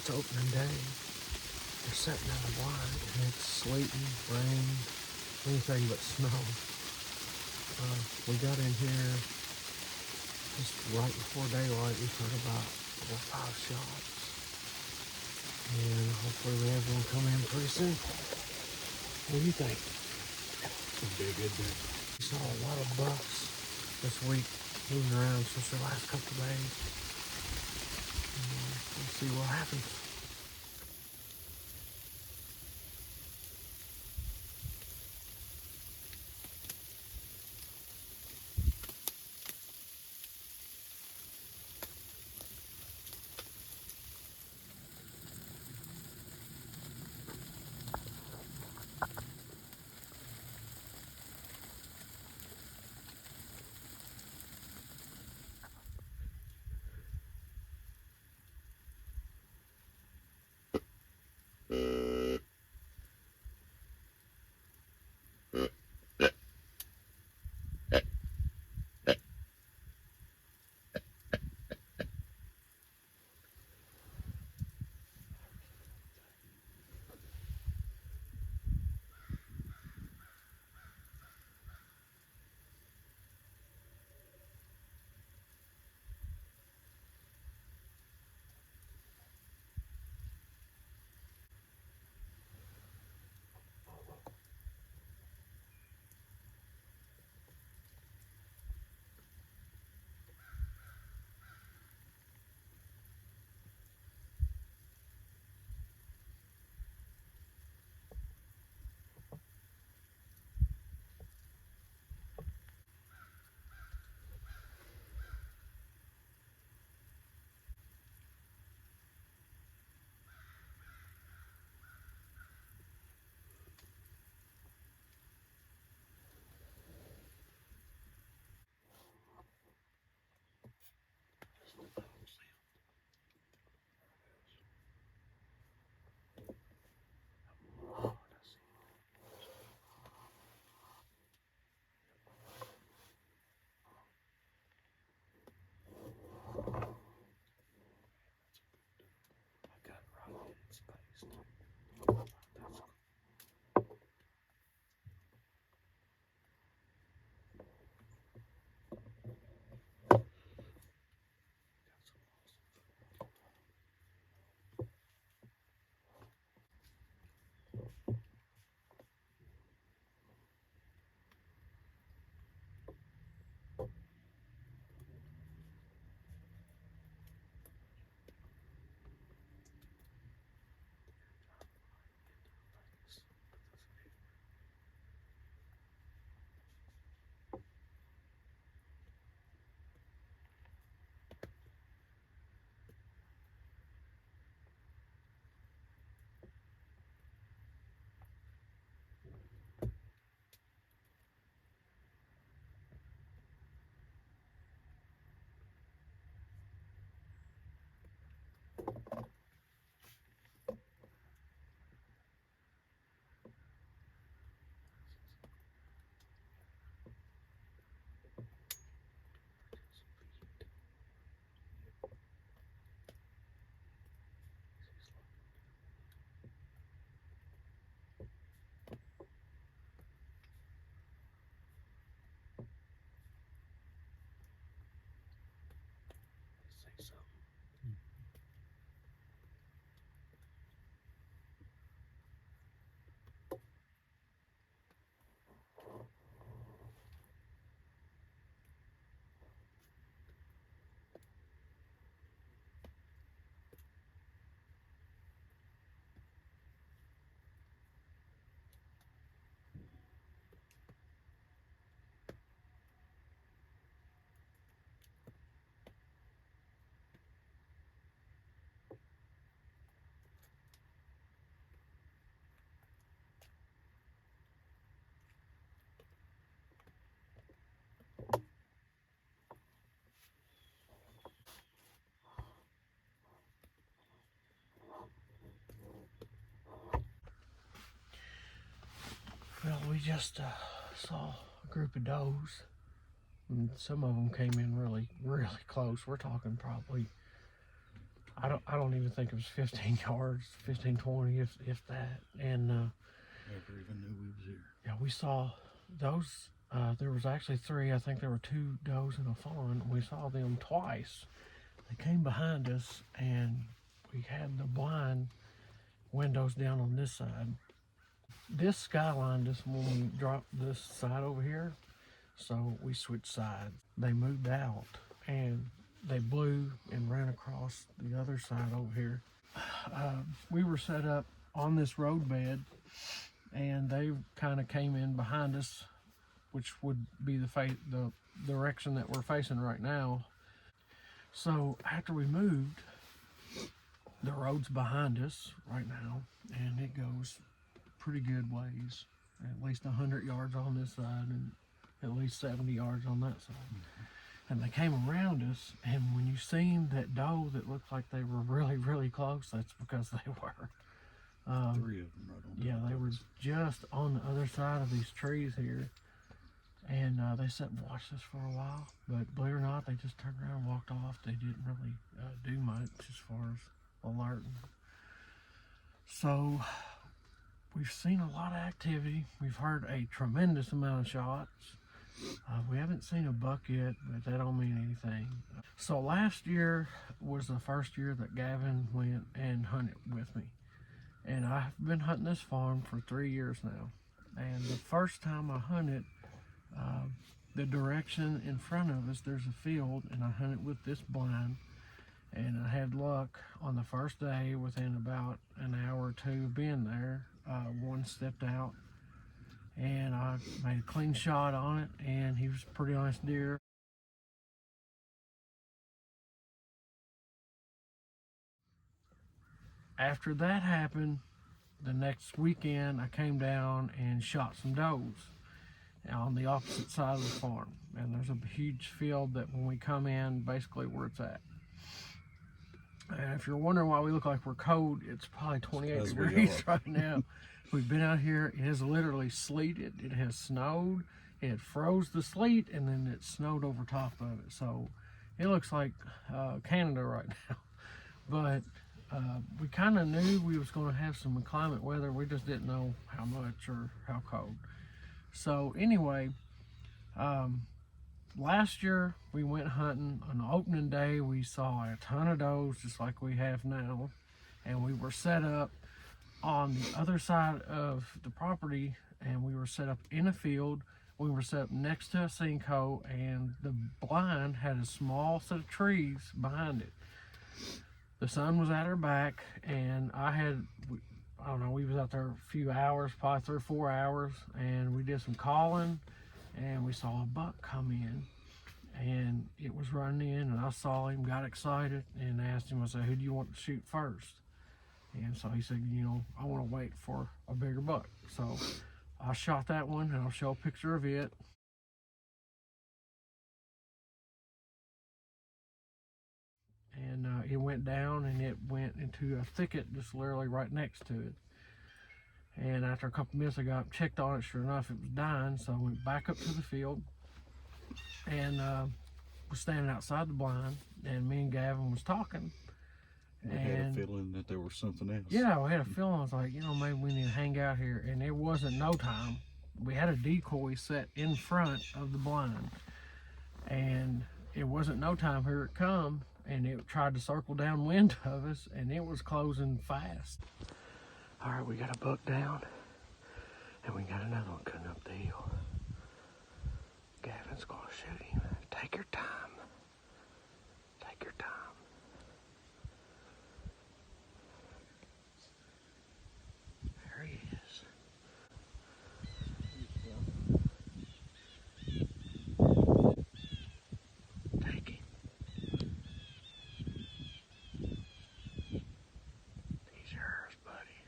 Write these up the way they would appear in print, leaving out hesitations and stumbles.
it's opening day. They're sitting in the blind and it's sleeting, rain, anything but snow. We got in here just right before daylight. We've heard about 4 or 5 shots. And hopefully we have one come in pretty soon. What do you think? It'll be a good day. We saw a lot of bucks this week moving around since the last couple of days. We'll see what happens. Well, we just saw a group of does, and some of them came in really, really close. We're talking probably, I I don't even think it was 15 yards, 15, 20, if that. And Never even knew we was here. yeah, we saw those. There was actually 3. I think there were 2 does and a fawn. We saw them twice. They came behind us, and we had the blind windows down on this side. This skyline just when we dropped this side over here, so we switched sides. They moved out, and they blew and ran across the other side over here. We were set up on this road bed, and they kind of came in behind us, which would be the direction that we're facing right now. So after we moved, the road's behind us right now, and it goes pretty good ways, at least 100 yards on this side and at least 70 yards on that side. And they came around us, and when you seen that doe that looked like they were really, really close, that's because they were. 3 of them right on. Yeah, they were just on the other side of these trees here. And they sat and watched us for a while, but believe it or not, they just turned around and walked off. They didn't really do much as far as alerting. So we've seen a lot of activity. We've heard a tremendous amount of shots. We haven't seen a buck yet, but that don't mean anything. So last year was the first year that Gavin went and hunted with me. And I've been hunting this farm for 3 years now. And the first time I hunted, the direction in front of us, there's a field, and I hunted with this blind, and I had luck on the first day. Within about an hour or 2 of being there, one stepped out, and I made a clean shot on it, and he was a pretty nice deer. After that happened, the next weekend I came down and shot some does on the opposite side of the farm, and there's a huge field that when we come in, basically where it's at. And if you're wondering why we look like we're cold, it's probably 28 degrees right now. We've been out here, it has literally sleeted, it has snowed, it froze the sleet, and then it snowed over top of it. So it looks like Canada right now. But we kind of knew we was going to have some inclement weather. We just didn't know how much or how cold. So anyway, last year we went hunting. On the opening day, we saw a ton of does just like we have now, and we were set up on the other side of the property, and we were set up in a field. We were set up next to a sinkhole, and the blind had a small set of trees behind it. The sun was at our back, and I don't know, we was out there a few hours, probably 3 or 4 hours, and we did some calling, and we saw a buck come in, and it was running in, and I saw him, got excited, and asked him, I said, who do you want to shoot first? And so he said, you know, I want to wait for a bigger buck. So I shot that one, and I'll show a picture of it. And it went down, and it went into a thicket just literally right next to it. And after a couple minutes, I got up, checked on it. Sure enough, it was dying. So I went back up to the field, and was standing outside the blind, and me and Gavin was talking. We had a feeling that there was something else. Yeah, we had a feeling. I was like, you know, maybe we need to hang out here. And it wasn't no time. We had a decoy set in front of the blind, and it wasn't no time. Here it come, and it tried to circle downwind of us, and it was closing fast. All right, we got a buck down, and we got another one coming up the hill. Gavin's gonna shoot him. Take your time. Take your time. There he is. Take him. He's yours, buddy.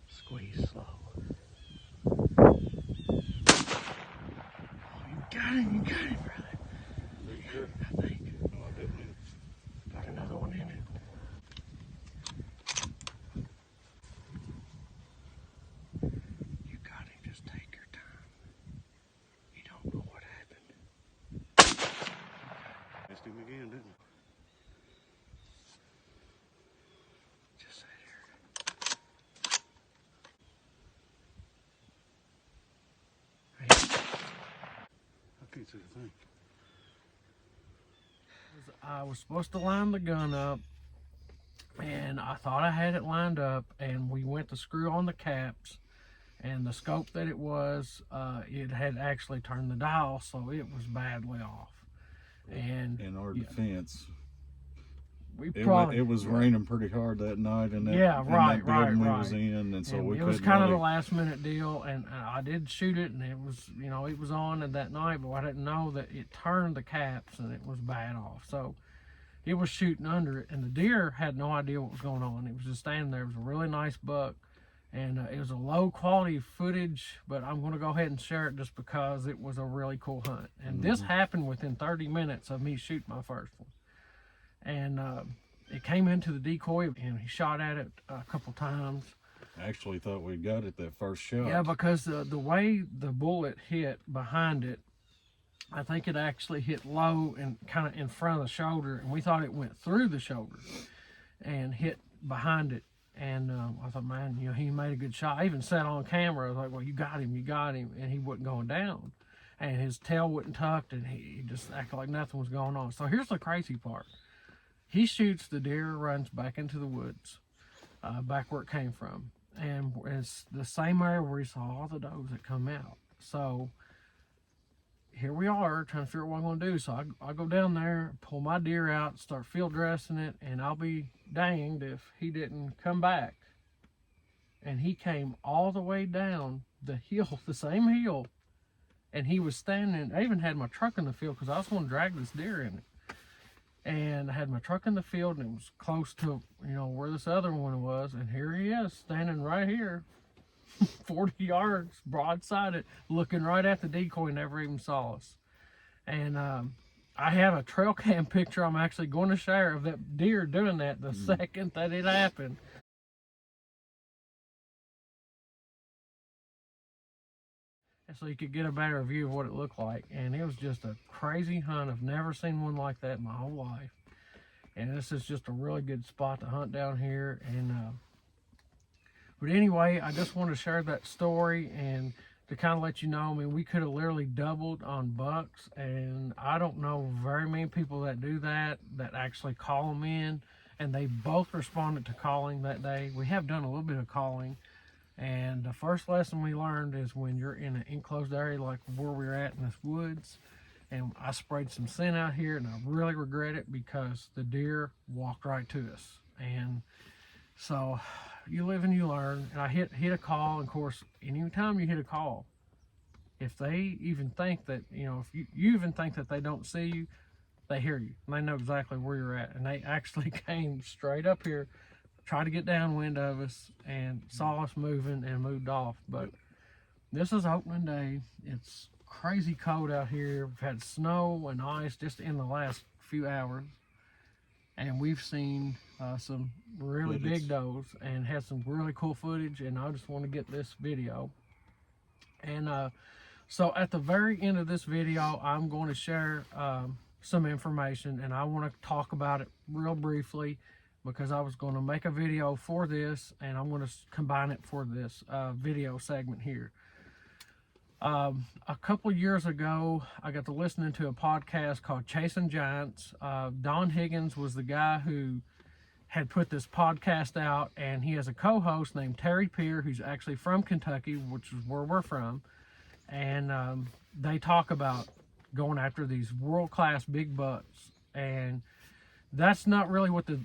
Squeeze slow. Oh, you got him, brother. Are you sure? I think. No, I definitely think? I was supposed to line the gun up, and I thought I had it lined up, and we went to screw on the caps, and the scope that it was, it had actually turned the dial, so it was badly off. And In our yeah, defense, we it probably was raining pretty hard that night, and that, Yeah, in right, that building right, we was right. in, and so and we it couldn't was kind of really, a last minute deal, and I did shoot it, and it was, you know, it was on at that night, but I didn't know that it turned the caps and it was bad off. So it was shooting under it, and the deer had no idea what was going on. It was just standing there. It was a really nice buck, and it was a low quality footage, but I'm going to go ahead and share it just because it was a really cool hunt. And this happened within 30 minutes of me shooting my first one. And it came into the decoy, and he shot at it a couple times. I actually thought we got it that first shot. Yeah, because the way the bullet hit behind it, I think it actually hit low and kind of in front of the shoulder, and we thought it went through the shoulder and hit behind it. And I thought, man, you know, he made a good shot. I even said on camera, I was like, well, you got him, and he wasn't going down. And his tail wasn't tucked, and he just acted like nothing was going on. So here's the crazy part. He shoots the deer, runs back into the woods, back where it came from. And it's the same area where he saw all the does that come out. So here we are trying to figure out what I'm going to do. So I go down there, pull my deer out, start field dressing it, and I'll be danged if he didn't come back. And he came all the way down the hill, the same hill, and he was standing. I even had my truck in the field because I was going to drag this deer in it. And I had my truck in the field, and it was close to, you know, where this other one was. And here he is, standing right here, 40 yards broadside, looking right at the decoy, never even saw us. And I have a trail cam picture I'm actually going to share of that deer doing that the second that it happened. So you could get a better view of what it looked like. And it was just a crazy hunt. I've never seen one like that in my whole life. And this is just a really good spot to hunt down here. And but anyway, I just wanted to share that story and to kind of let you know, I mean, we could have literally doubled on bucks, and I don't know very many people that do that actually call them in, and they both responded to calling that day. We have done a little bit of calling, and the first lesson we learned is when you're in an enclosed area like where we're at in this woods, and I sprayed some scent out here, and I really regret it because the deer walked right to us. And so you live and you learn. And I hit a call. And of course, anytime you hit a call, if they even think that, you know, if you even think that they don't see you, they hear you. And they know exactly where you're at. And they actually came straight up here, tried to get downwind of us, and saw us moving and moved off. But this is opening day. It's crazy cold out here. We've had snow and ice just in the last few hours. And we've seen some really big does and had some really cool footage, and I just want to get this video. And so at the very end of this video, I'm going to share some information, and I want to talk about it real briefly because I was going to make a video for this, and I'm going to combine it for this video segment here. A couple years ago, I got to listening to a podcast called Chasing Giants. Don Higgins was the guy who had put this podcast out, and he has a co-host named Terry Peer, who's actually from Kentucky, which is where we're from. And they talk about going after these world-class big bucks. And that's not really what the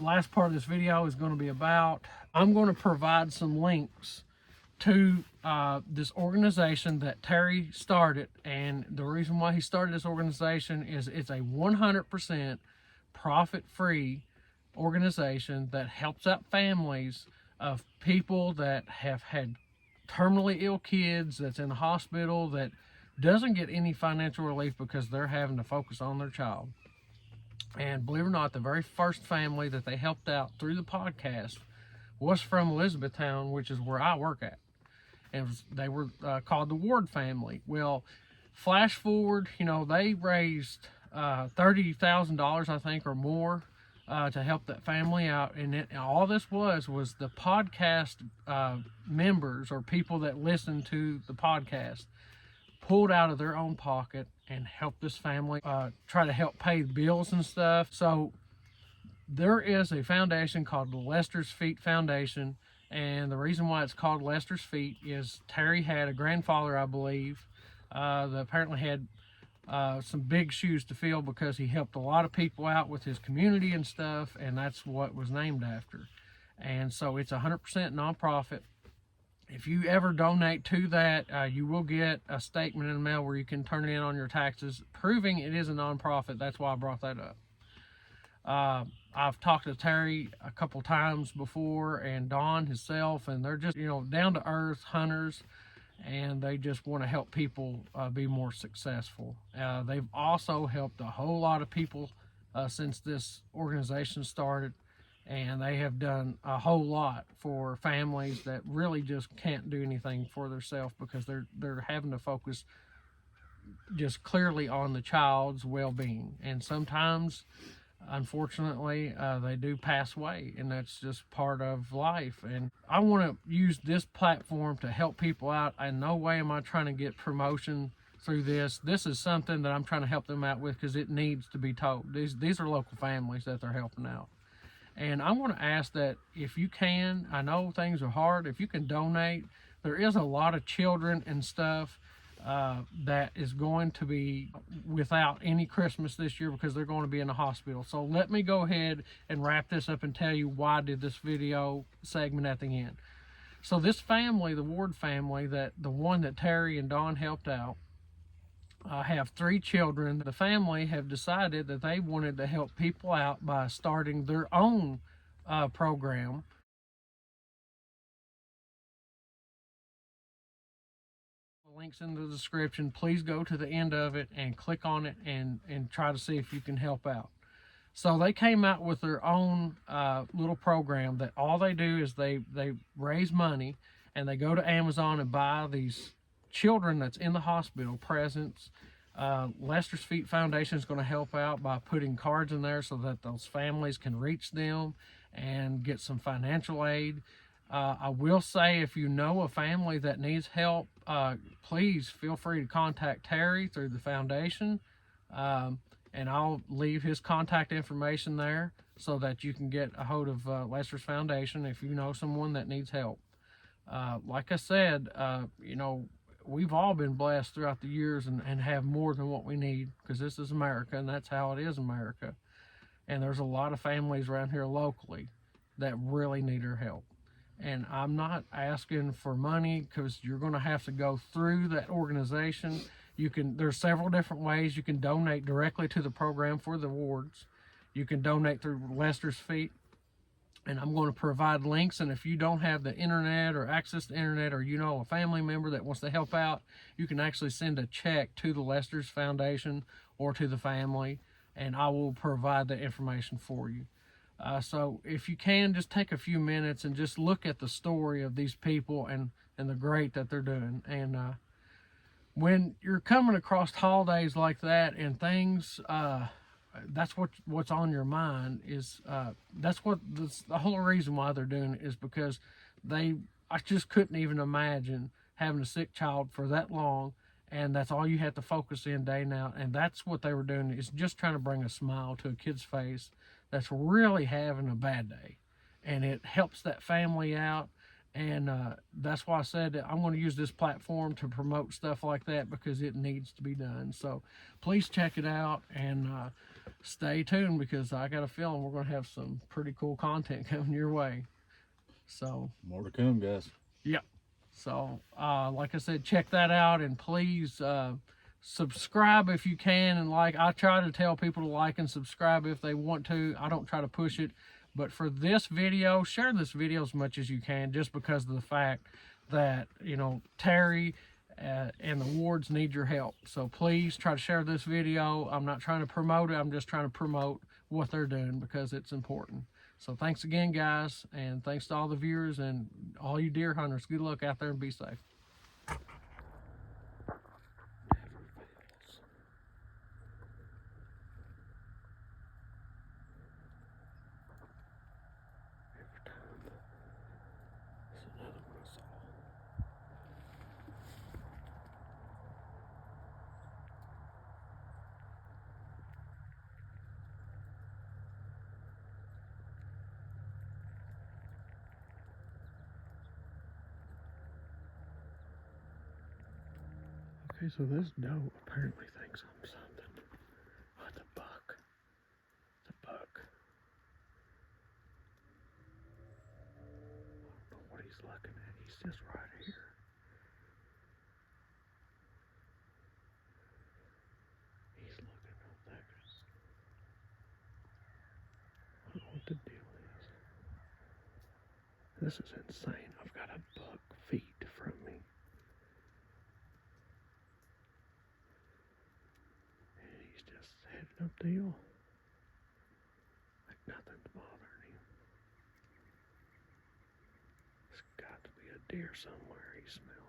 last part of this video is going to be about. I'm going to provide some links to this organization that Terry started, and the reason why he started this organization is it's a 100% profit-free organization that helps out families of people that have had terminally ill kids that's in the hospital that doesn't get any financial relief because they're having to focus on their child. And believe it or not, the very first family that they helped out through the podcast was from Elizabethtown, which is where I work at. And they were called the Ward family. Well, flash forward, you know, they raised $30,000, I think, or more to help that family out. And all this was the podcast members or people that listened to the podcast pulled out of their own pocket and helped this family try to help pay bills and stuff. So there is a foundation called the Lester's Feet Foundation, and the reason why it's called Lester's Feet is Terry had a grandfather, I believe, that apparently had some big shoes to fill because he helped a lot of people out with his community and stuff, and that's what was named after. And so it's 100% nonprofit. If you ever donate to that, you will get a statement in the mail where you can turn it in on your taxes, proving it is a nonprofit. That's why I brought that up. I've talked to Terry a couple times before, and Don himself, and they're just, down to earth hunters, and they just want to help people be more successful. They've also helped a whole lot of people since this organization started, and they have done a whole lot for families that really just can't do anything for themselves because they're having to focus just clearly on the child's well-being. And sometimes, unfortunately, they do pass away, and that's just part of life. And I want to use this platform to help people out. In no way am I trying to get promotion through this. This is something that I'm trying to help them out with because it needs to be told. These are local families that they're helping out. And I want to ask that if you can, I know things are hard, if you can donate. There is a lot of children and stuff that is going to be without any Christmas this year because they're going to be in the hospital. So let me go ahead and wrap this up and tell you why I did this video segment at the end. So this family, the Ward family, the one that Terry and Don helped out, have 3 children. The family have decided that they wanted to help people out by starting their own program. Links in the description. Please go to the end of it and click on it and try to see if you can help out. So they came out with their own little program that all they do is they raise money, and they go to Amazon and buy these children that's in the hospital presents. Lester's Feet Foundation is going to help out by putting cards in there so that those families can reach them and get some financial aid. I will say, if you know a family that needs help, please feel free to contact Terry through the foundation, and I'll leave his contact information there so that you can get a hold of Lester's Foundation if you know someone that needs help. Like I said, we've all been blessed throughout the years and have more than what we need, because this is America, and that's how it is America. And there's a lot of families around here locally that really need our help. And I'm not asking for money, because you're going to have to go through that organization. There's several different ways. You can donate directly to the program for the wards. You can donate through Lester's Feet, and I'm going to provide links. And if you don't have the internet or access to internet, or a family member that wants to help out, you can actually send a check to the Lester's Foundation or to the family, and I will provide the information for you. So if you can, just take a few minutes and just look at the story of these people and the great that they're doing. And when you're coming across holidays like that and things, that's what's on your mind is that's the whole reason why they're doing it is because I just couldn't even imagine having a sick child for that long, and that's all you have to focus in day and out. And that's what they were doing, is just trying to bring a smile to a kid's face that's really having a bad day, and it helps that family out. And that's why I said that I'm going to use this platform to promote stuff like that, because it needs to be done. So please check it out, and stay tuned, because I got a feeling we're going to have some pretty cool content coming your way. So more to come, guys. Yep. So like I said, check that out, and please subscribe if you can. And I try to tell people to like and subscribe if they want to. I don't try to push it. But for this video, share this video as much as you can, just because of the fact that, Terry and the wards need your help. So please try to share this video. I'm not trying to promote it. I'm just trying to promote what they're doing, because it's important. So thanks again, guys. And thanks to all the viewers and all you deer hunters. Good luck out there and be safe. Okay, so this doe apparently thinks I'm something. Oh, it's a buck. It's a buck. I don't know what he's looking at. He's just right here. He's looking up there. I don't know what the deal is. This is insane. I've got a buck feet from me. And he's just heading up the hill. Like nothing's bothering him. There's got to be a deer somewhere he smells.